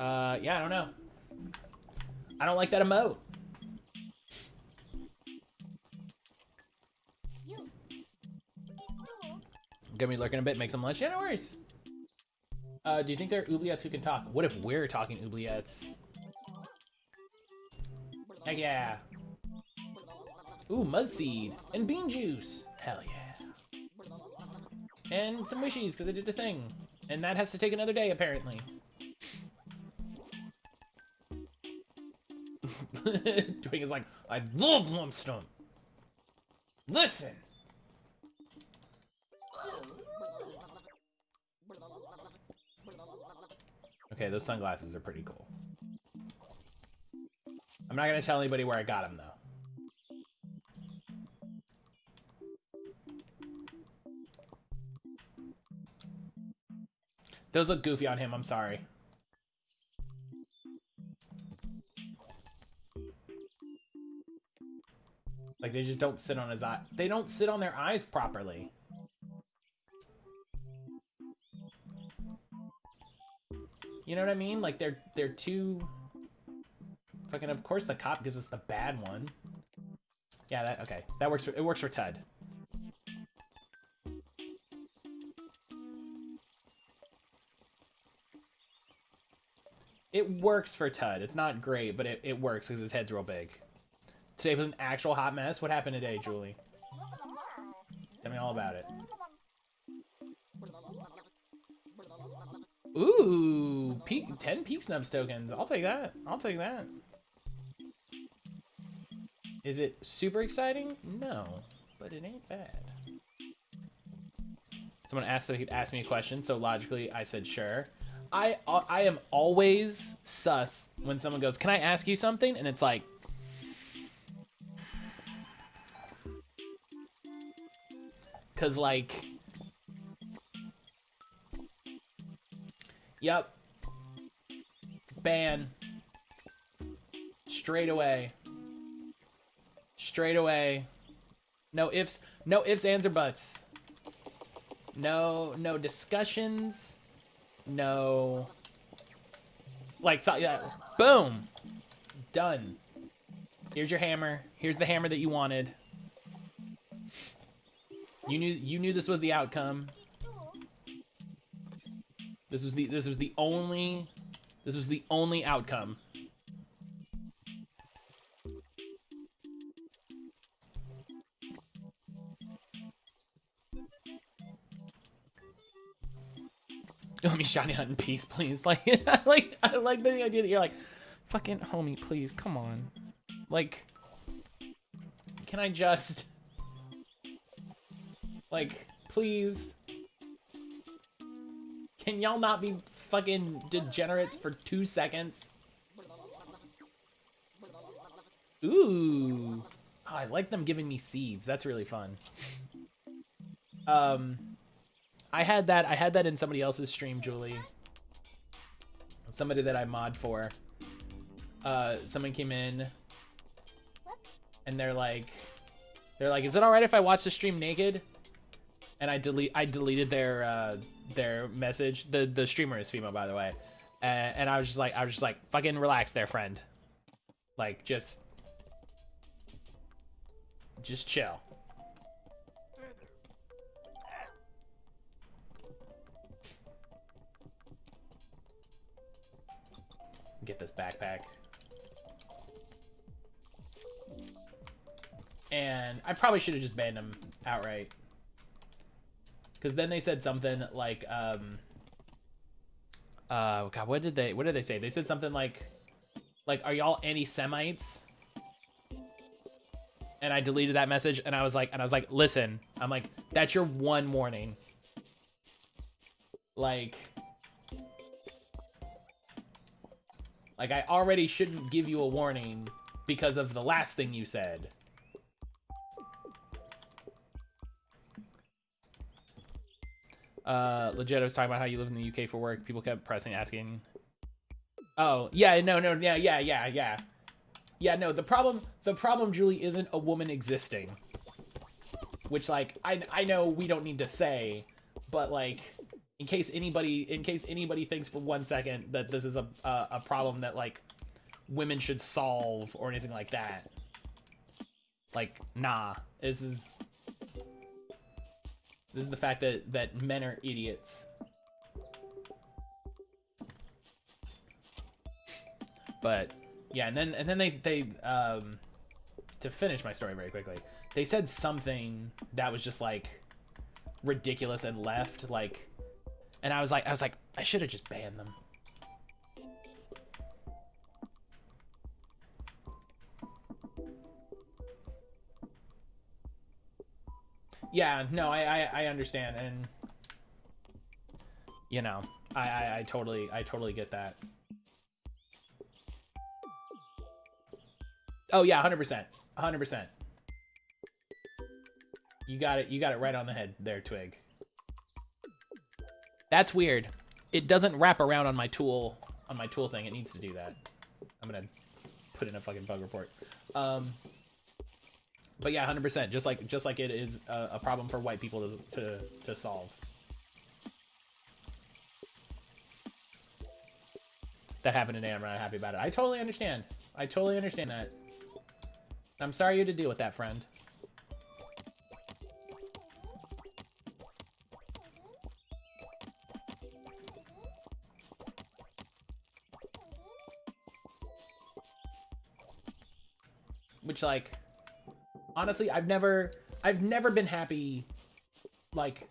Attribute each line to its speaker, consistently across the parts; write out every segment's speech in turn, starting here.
Speaker 1: Yeah, I don't know. I don't like that emote. Get me lurking a bit, make some lunch. Yeah, no worries. Do you think there are Ooblets who can talk? What if we're talking Ooblets? Heck yeah. Ooh, Muzzseed. And bean juice. Hell yeah. And some wishies, because I did the thing. And that has to take another day, apparently. Twig is like, I love Lumpstump. Listen. Okay, those sunglasses are pretty cool. I'm not gonna tell anybody where I got them, though. Those look goofy on him, I'm sorry. Like, they just don't sit on his eye. They don't sit on their eyes properly. You know what I mean? Like, they're too... Fucking, of course the cop gives us the bad one. Yeah, that, okay. That works for, it works for Tud. It works for Tud. It's not great, but it works because his head's real big. Today was an actual hot mess. What happened today, Julie? Tell me all about it. Ooh, 10 Peak Snubs tokens. I'll take that. I'll take that. Is it super exciting? No, but it ain't bad. Someone asked if he could ask me a question, so logically I said sure. I am always sus when someone goes, "Can I ask you something?" And it's like, cause like, yep, ban, straight away, straight away, no ifs, ands, or buts, no discussions. No, like, so, yeah, boom, done. Here's your hammer. Here's the hammer that you wanted. You knew this was the outcome. This was the only outcome. Let me shiny hunt in peace, please. Like, I like the idea that you're like, fucking homie, please, come on. Like, can I just, like, please? Can y'all not be fucking degenerates for 2 seconds? Ooh. Oh, I like them giving me seeds. That's really fun. I had that in somebody else's stream, Julie. Somebody that I mod for. Someone came in and they're like, is it all right if I watch the stream naked? And I deleted their message. The streamer is female, by the way. And I was just like, fucking relax there, friend. Like, just chill. Get this backpack. And I probably should have just banned him outright. Because then they said something like, God, what did they say? They said something like, are y'all anti-Semites? And I deleted that message, and I was like, listen, I'm like, that's your one warning. Like, I already shouldn't give you a warning because of the last thing you said. Legit, I was talking about how you live in the UK for work. People kept pressing, asking. Oh, yeah, no, yeah. Yeah, no, the problem, Julie, isn't a woman existing. Which, like, I know we don't need to say, but, like, in case anybody thinks for 1 second that this is a problem that like women should solve or anything like that. Like, nah. This is the fact that men are idiots. But yeah, and then they to finish my story very quickly, they said something that was just like ridiculous and left, like, and I was like I should have just banned them. Yeah, no, I understand, and you know, I totally get that. Oh yeah, 100%. 100%. You got it right on the head there, Twig. That's weird. It doesn't wrap around on my tool thing. It needs to do that. I'm gonna put in a fucking bug report. But yeah, 100%. Just like it is a problem for white people to solve. That happened today. I'm not happy about it. I totally understand. I totally understand that. I'm sorry you had to deal with that, friend. Which, like, honestly, I've never been happy, like,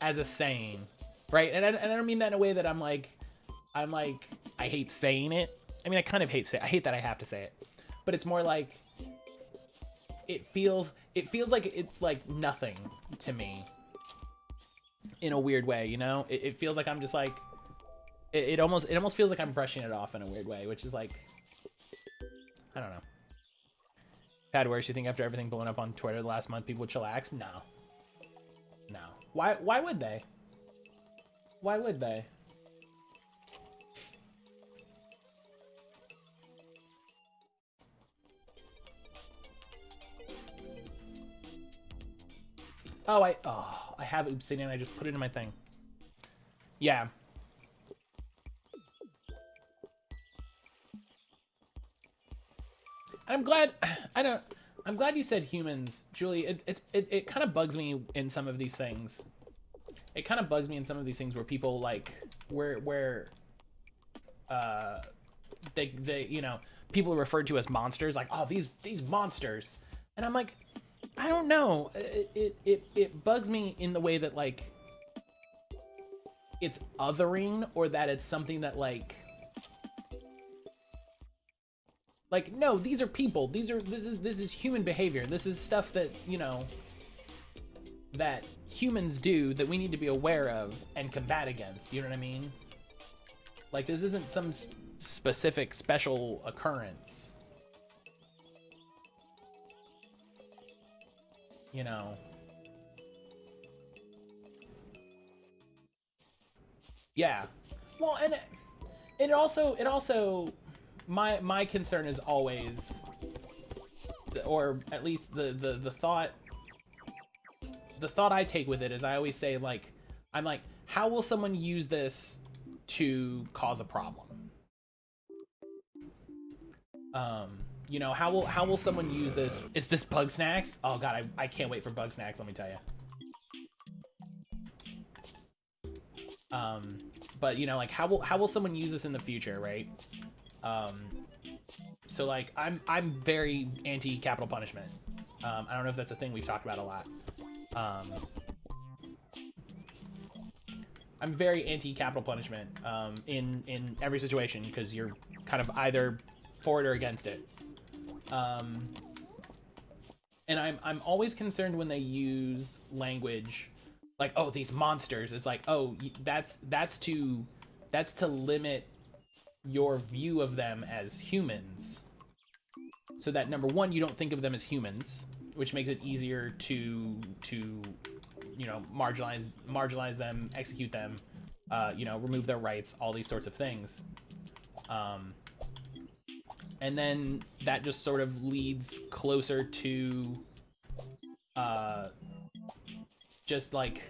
Speaker 1: as a sane, right? And I don't mean that in a way that I'm like, I hate saying it. I mean, I kind of hate I hate that I have to say it, but it's more like, it feels like it's like nothing to me in a weird way, you know? It feels like I'm just like, it almost feels like I'm brushing it off in a weird way, which is like, I don't know. Had worse, you think after everything blowing up on Twitter the last month, people would chillax? No. No. Why would they? Why would they? Oh, I have Obsidian. I just put it in my thing. Yeah. I'm glad. I'm glad you said humans, Julie. It kind of bugs me in some of these things. It kind of bugs me in some of these things where people like where they you know, people are referred to as monsters, like, oh, these monsters, and I'm like, I don't know. It bugs me in the way that, like, it's othering, or that it's something that, like, no, these are people. This is human behavior. This is stuff that, you know, that humans do that we need to be aware of and combat against. You know what I mean? Like, this isn't some specific special occurrence. You know. Yeah. Well, and it also my concern is always, or at least the thought I take with it is, I always say, like, I'm like, how will someone use this to cause a problem? You know, how will someone use this? Is this bug snacks? Oh god, I can't wait for bug snacks, let me tell you. But you know, like, how will someone use this in the future, right? So like, I'm very anti-capital punishment. I don't know if that's a thing we've talked about a lot. I'm very anti-capital punishment in every situation, because you're kind of either for it or against it. And I'm always concerned when they use language like, oh, these monsters. It's like, oh, that's to limit your view of them as humans, so that, number one, you don't think of them as humans, which makes it easier to you know, marginalize them, execute them, you know, remove their rights, all these sorts of things. And then that just sort of leads closer to just like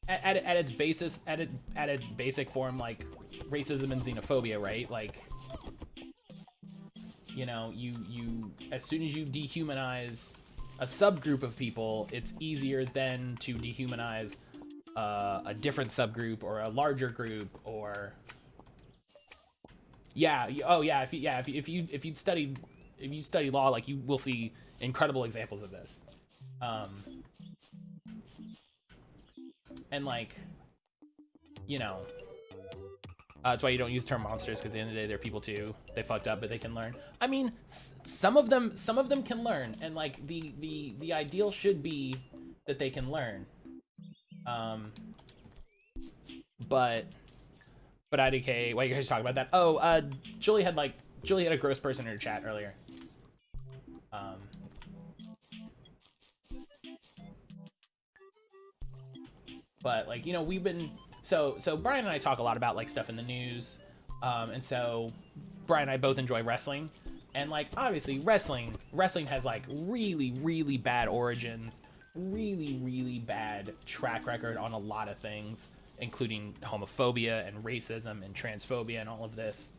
Speaker 1: at its basis, at its basic form, like racism and xenophobia, right? Like, you know, you as soon as you dehumanize a subgroup of people, it's easier then to dehumanize a different subgroup or a larger group. Or yeah, oh yeah, if you study law, like, you will see incredible examples of this. And like, you know, that's why you don't use the term monsters, because at the end of the day, they're people too. They fucked up, but they can learn. I mean, some of them can learn, and like the ideal should be that they can learn. But IDK, why are you guys talking about that? Oh, Julie had a gross person in her chat earlier. But like, you know, we've been so Brian and I talk a lot about like stuff in the news, and so Brian and I both enjoy wrestling, and like obviously wrestling has like really bad origins, really bad track record on a lot of things, including homophobia and racism and transphobia and all of this.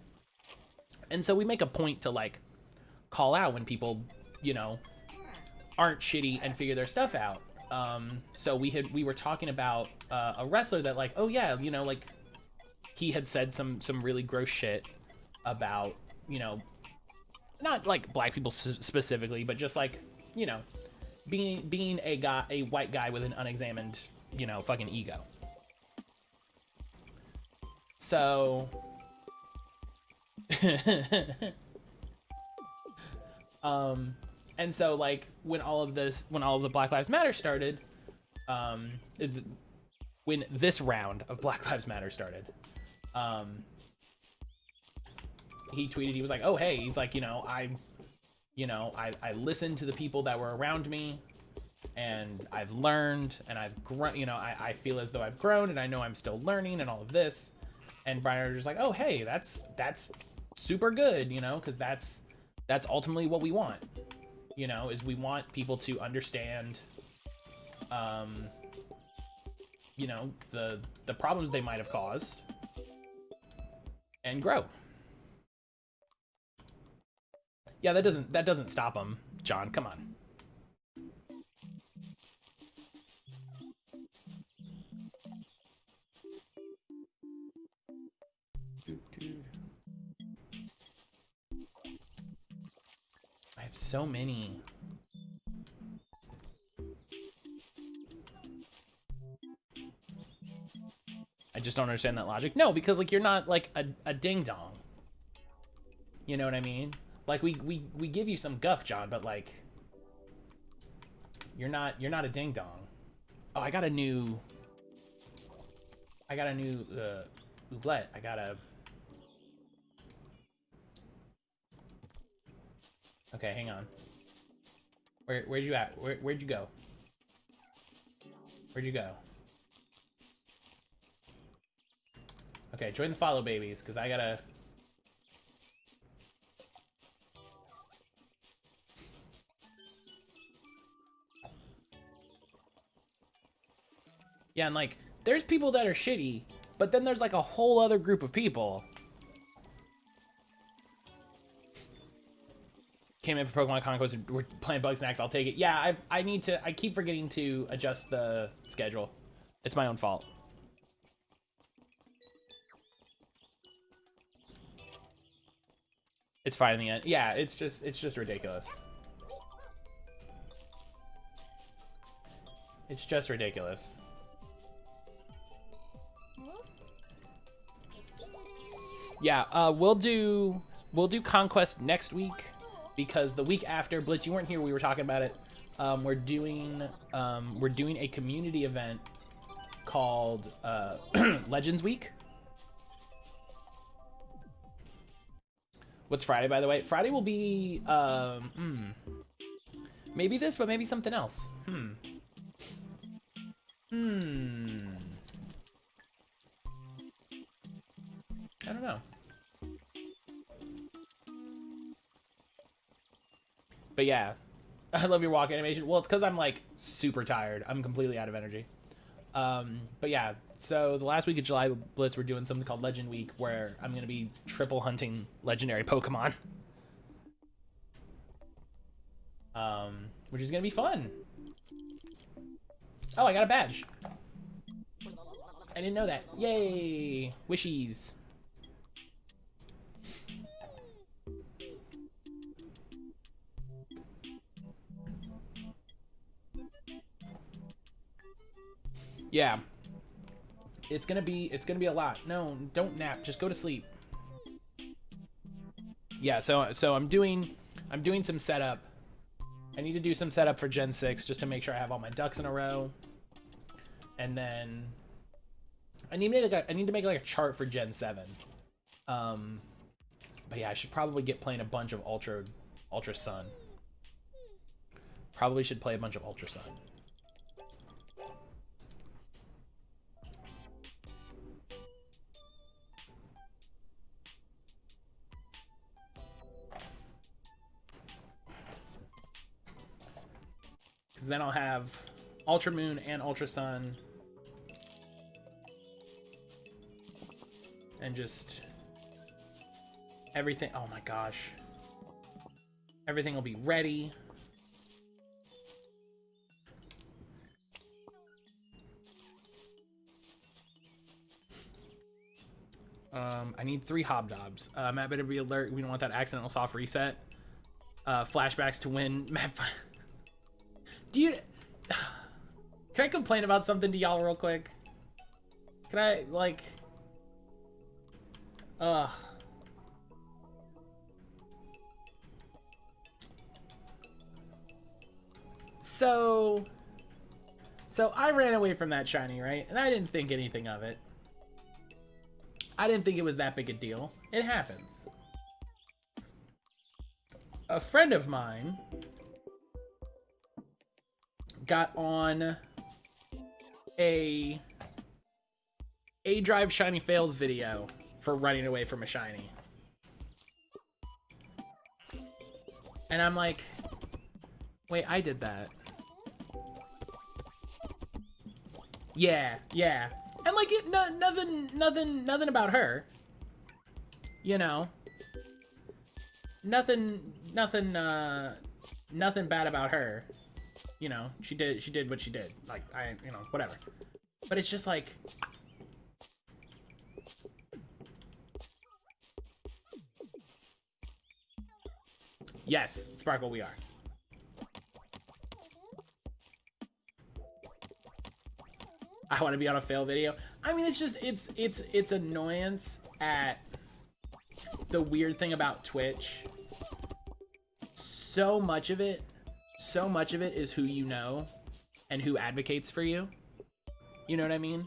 Speaker 1: And so we make a point to like call out when people, you know, aren't shitty and figure their stuff out. So we were talking about a wrestler that like, oh yeah, you know, like he had said some really gross shit about, you know, not like black people specifically, but just like, you know, being a white guy with an unexamined, you know, fucking ego. So and so like when all of the Black Lives Matter started, when this round of Black Lives Matter started, he tweeted, he was like, oh hey, he's like, I listened to the people that were around me, and I've learned, and I've grown, I feel as though I've grown, and I know I'm still learning and all of this. And Brian was just like, oh hey, that's super good, because that's ultimately what we want, is we want people to understand the problems they might have caused and grow. Yeah, that doesn't stop them, John. Come on. I have so many. I just don't understand that logic. No, because like you're not like a ding dong. You know what I mean? Like we give you some guff, John, but like you're not a ding dong. Oh, I got a new Ooblet. I got a. Okay, hang on. Where'd you at? Where'd you go? Where'd you go? Okay, join the follow babies, because I gotta. Yeah, and like, there's people that are shitty, but then there's like a whole other group of people. Came in for Pokemon Conquest, we're playing Bugsnax, I'll take it. Yeah, I keep forgetting to adjust the schedule. It's my own fault. It's fine in the end. Yeah, it's just ridiculous. It's just ridiculous. Yeah, we'll do Conquest next week, because the week after, Blitz, you weren't here, we were talking about it. We're doing a community event called Legends Week. What's Friday, by the way? Friday will be maybe this, but maybe something else. I don't know. But yeah, I love your walk animation. Well, it's because I'm like super tired. I'm completely out of energy. But yeah, so the last week of July Blitz, we're doing something called Legend Week, where I'm gonna be triple hunting legendary Pokemon. Which is gonna be fun. Oh, I got a badge. I didn't know that. Yay! Wishies. Yeah. It's gonna be a lot. No, don't nap. Just go to sleep. Yeah, so I'm doing some setup. I need to do some setup for Gen 6 just to make sure I have all my ducks in a row. And then I need to make like a chart for Gen 7. But yeah, I should probably get playing a bunch of Ultra Sun. Probably should play a bunch of Ultra Sun. Because then I'll have Ultra Moon and Ultra Sun. And just everything. Oh my gosh. Everything will be ready. I need 3 Hobnobs. Matt better be alert. We don't want that accidental soft reset. Flashbacks to win. Matt. Do you... Can I complain about something to y'all real quick? Can I, like... Ugh. So I ran away from that shiny, right? And I didn't think anything of it. I didn't think it was that big a deal. It happens. A friend of mine got on a drive shiny fails video for running away from a shiny. And I'm like, wait, I did that. Yeah. And like nothing about her. You know. Nothing bad about her. You know, she did what she did. Like, whatever. But it's just like, yes, Sparkle, we are. I want to be on a fail video. I mean, it's just, it's annoyance at the weird thing about Twitch. So much of it is who you know and who advocates for you. You know what I mean?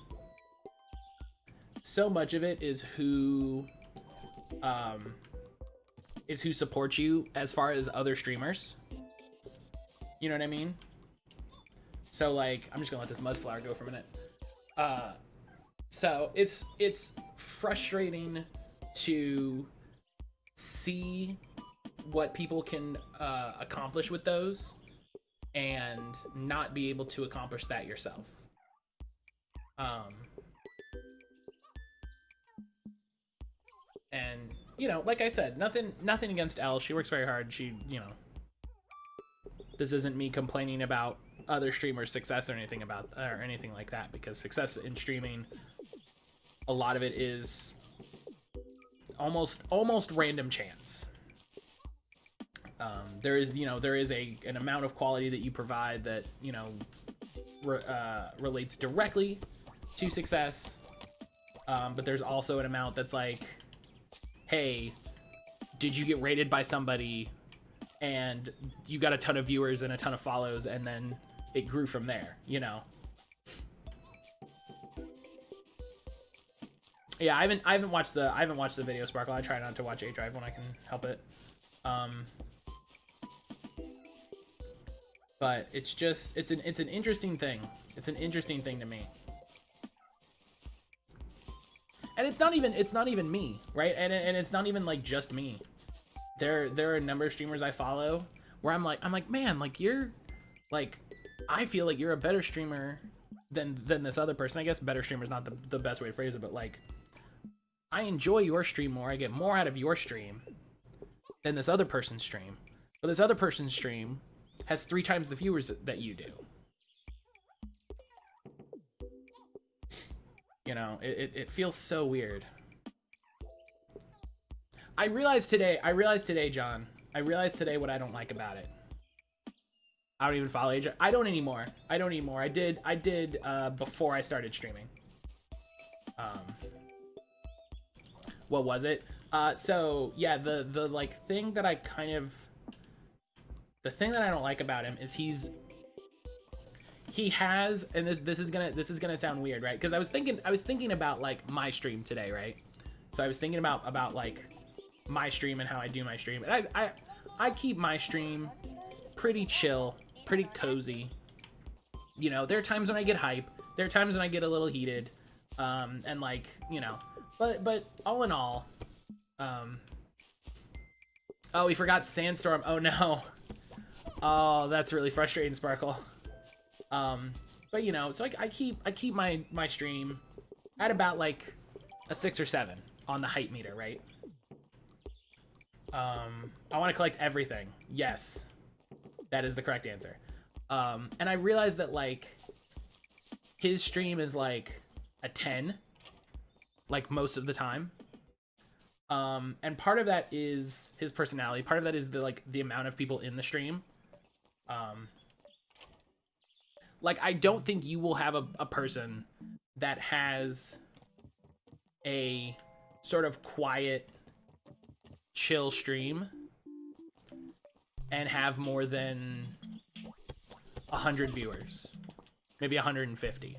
Speaker 1: So much of it is who supports you as far as other streamers. You know what I mean? So like, I'm just gonna let this Mudflower go for a minute. So it's frustrating to see what people can accomplish with those and not be able to accomplish that yourself. And you know, like I said, nothing against Elle. She works very hard. She, you know, this isn't me complaining about other streamers' success or anything like that, because success in streaming, a lot of it is almost random chance. There is an amount of quality that you provide that, you know, relates directly to success, but there's also an amount that's like, hey, did you get rated by somebody and you got a ton of viewers and a ton of follows, and then it grew from there, you know? Yeah, I haven't watched the video, Sparkle. I try not to watch A-Drive when I can help it. But it's just, it's an interesting thing. It's an interesting thing to me. And it's not even me, right? And it's not even like just me. There are a number of streamers I follow where I'm like, man, like, you're like, I feel like you're a better streamer than this other person. I guess better streamer is not the best way to phrase it, but like, I enjoy your stream more. I get more out of your stream than this other person's stream. But this other person's stream has 3 times the viewers that you do. You know, it feels so weird. I realized today, John. I realized today what I don't like about it. I don't even follow Asia. I don't anymore. I did before I started streaming. What was it? So yeah, the like thing that I kind of, the thing that I don't like about him is he has, and this is gonna sound weird, right? Because I was thinking about like my stream today, right? So I was thinking about like my stream and how I do my stream, and I keep my stream pretty chill, pretty cozy. You know, there are times when I get hype, there are times when I get a little heated, and like, you know, but all in all, oh, we forgot Sandstorm. Oh no. Oh, that's really frustrating, Sparkle. But you know, so I keep my stream at about like a 6 or 7 on the hype meter, right? I want to collect everything. Yes, that is the correct answer. And I realized that like his stream is like a 10, like most of the time. And part of that is his personality. Part of that is the amount of people in the stream. Like, I don't think you will have a person that has a sort of quiet, chill stream and have more than 100 viewers, maybe 150,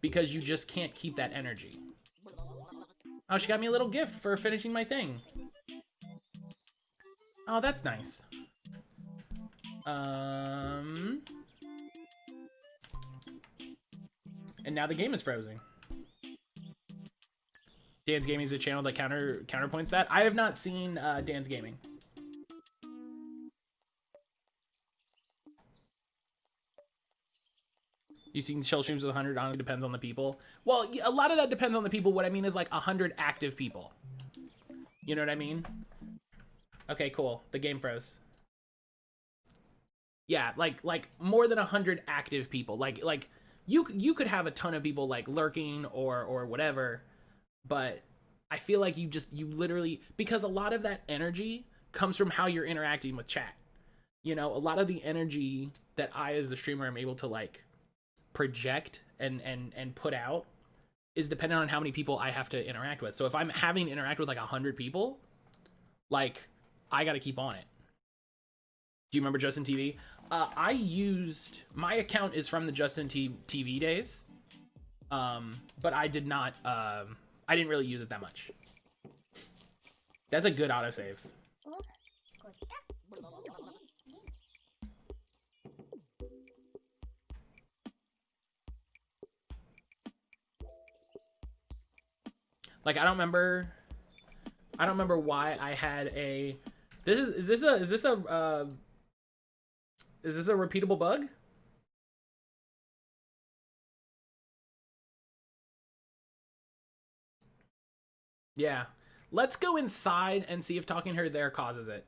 Speaker 1: because you just can't keep that energy. Oh, she got me a little gift for finishing my thing. Oh, that's nice. And now the game is frozen. Dan's Gaming is a channel that counterpoints that. I have not seen Dan's Gaming. You've seen chill streams with 100, honestly depends on the people. Well, a lot of that depends on the people. What I mean is like 100 active people. You know what I mean? Okay, cool. The game froze. Yeah, like more than 100 active people. Like you could have a ton of people like lurking or whatever, but I feel like you literally, because a lot of that energy comes from how you're interacting with chat. You know, a lot of the energy that I as the streamer am able to like project and put out is dependent on how many people I have to interact with. So if I'm having to interact with like 100 people, like I got to keep on it. Do you remember Justin TV? I used, my account is from the Justin TV days, but I did not, I didn't really use it that much. That's a good autosave. Like, I don't remember why I had a, is this a repeatable bug? Yeah. Let's go inside and see if talking to her there causes it.